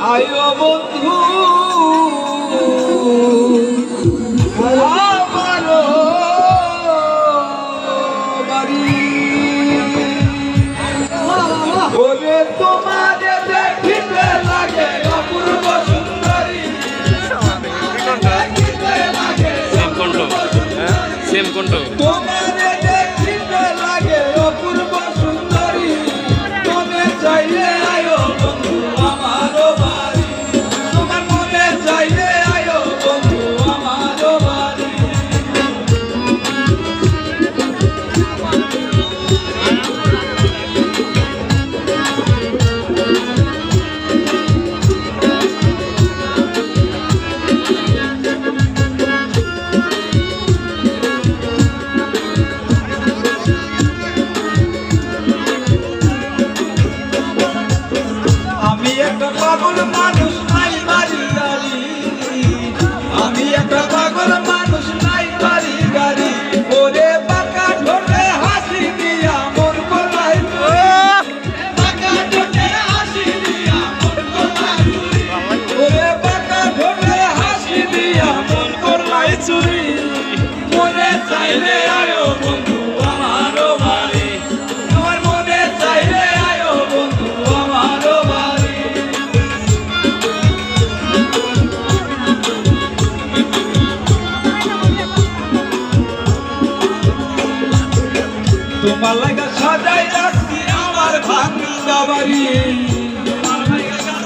আয়ো বন্ধু আমারো বাড়ি ওরে তোমারে দেখিতে লাগে অপূর্ব সুন্দরী দেখিতে লাগে সেম কণ্ঠ তোমারে দেখিতে লাগে অপূর্ব সুন্দরী মনে চাইলে আয়ো বন্ধু আমারো বাড়ি তোমার মনে চাইলে আয়ো বন্ধু আমারো বাড়ি আমি একটা পাগল মানুষ নাই বাড়ি গাড়ি আমি একটা পাগল মানুষ নাই বাড়ি গাড়ি ওরে বাঁকা ঠোঁটে হাসি দিয়া মন করলাই বাঁকা ঠোঁটে হাসি দিয়া মন করলাই ওরে বাঁকা ঠোঁটে হাসি দিয়া মন করলাই চুরি মনে চাইলে আয়ো বন্ধু আমারও বাড়ি আমার মনে চাইলে আয়ো বন্ধু আমারও বাড়ি তোমার লাগা সাজাই রাখছি আমার ভাঙা বাড়ি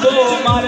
তোমার